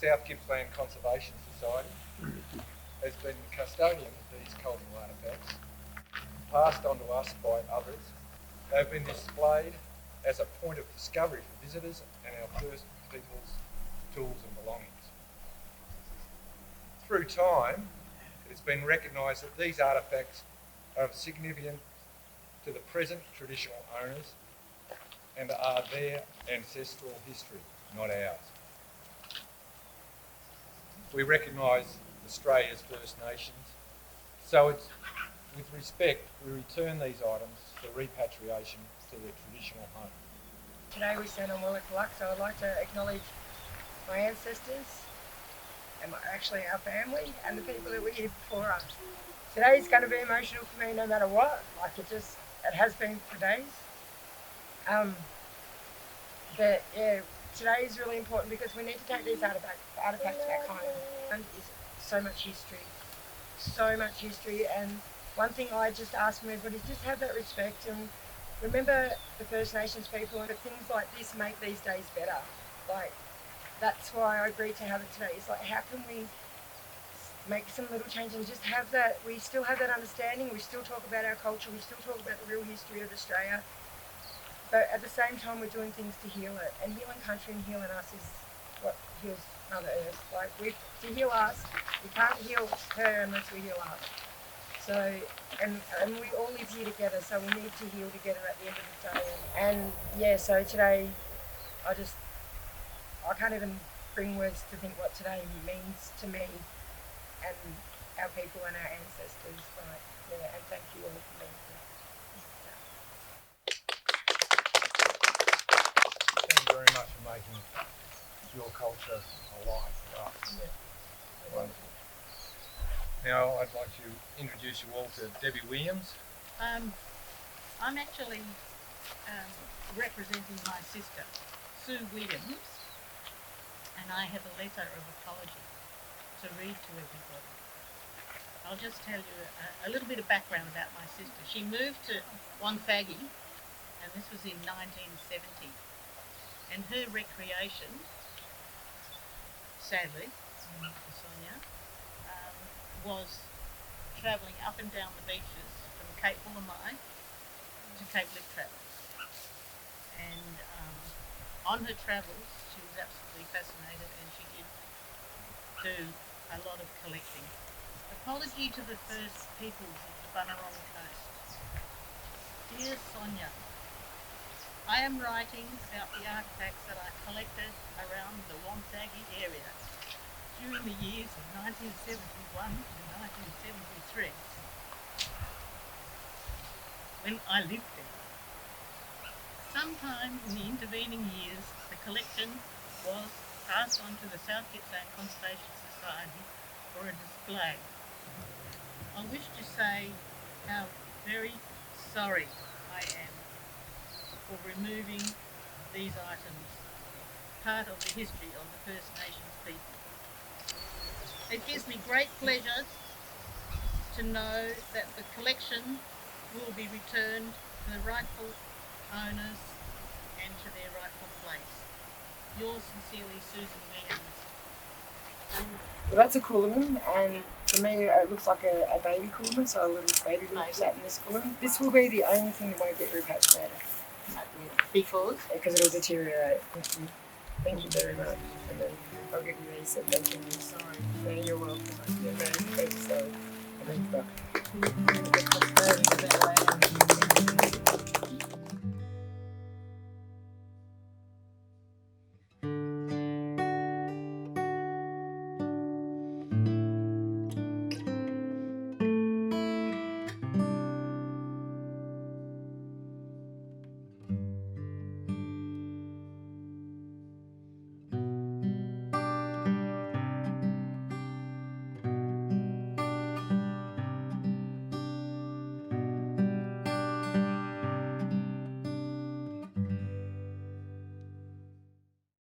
South Gippsland Conservation Society has been the custodian of these cultural artefacts, passed on to us by others. They've been displayed as a point of discovery for visitors and our First Peoples tools and belongings. Through time, it's been recognised that these artefacts are of significance to the present traditional owners and are their ancestral history, not ours. We recognise Australia's First Nations, so it's with respect we return these items for repatriation to their traditional home. Today we stand on Wallackalak, so I'd like to acknowledge my ancestors and actually our family and the people that were here before us. Today is going to be emotional for me no matter what, it has been for days. But yeah, today is really important because we need to take these artefacts back home. And there's so much history, and one thing I just ask from everybody is just have that respect and remember the First Nations people, and things like this make these days better. Like, that's why I agreed to have it today. It's like, how can we make some little change and just have that, we still have that understanding, we still talk about our culture, we still talk about the real history of Australia, but at the same time we're doing things to heal it, and healing country and healing us is what heals Mother Earth. Like, to heal us, we can't heal her unless we heal us. So, and we all live here together, so we need to heal together at the end of the day. And yeah, so today, I can't even bring words to think what today means to me and our people and our ancestors. But yeah, and thank you all for being here. Thank you very much for making your culture alive for us. Yeah. Wonderful. Now I'd like to introduce you all to Debbie Williams. I'm actually representing my sister, Sue Williams, and I have a letter of apology to read to everybody. I'll just tell you a little bit of background about my sister. She moved to Wonthaggi, and this was in 1970, and her recreation, sadly, for Sonia, was travelling up and down the beaches from Cape Woolamai to Cape Liptrap. And on her travels, she was absolutely fascinated, and she did do a lot of collecting. Apology to the First Peoples of the Bunurong Coast. Dear Sonia, I am writing about the artefacts that I collected around the Wonthaggi area during the years of 1971 to 1973, when I lived there. Sometime in the intervening years, the collection was passed on to the South Gippsland Conservation Society for a display. I wish to say how very sorry I am for removing these items, part of the history of the First Nations people. It gives me great pleasure to know that the collection will be returned to the rightful owners and to their rightful place. Yours sincerely, Susan Williams. Well, that's a coolerman, and for me it looks like a baby coolerman, so a little baby will sat in this coolerman. This will be the only thing that won't get repatriated. Because? Because it'll deteriorate. Thank you very much. And then I'll give you these, so thank you. Sorry. No, you're welcome. You're very thanks, so I think that.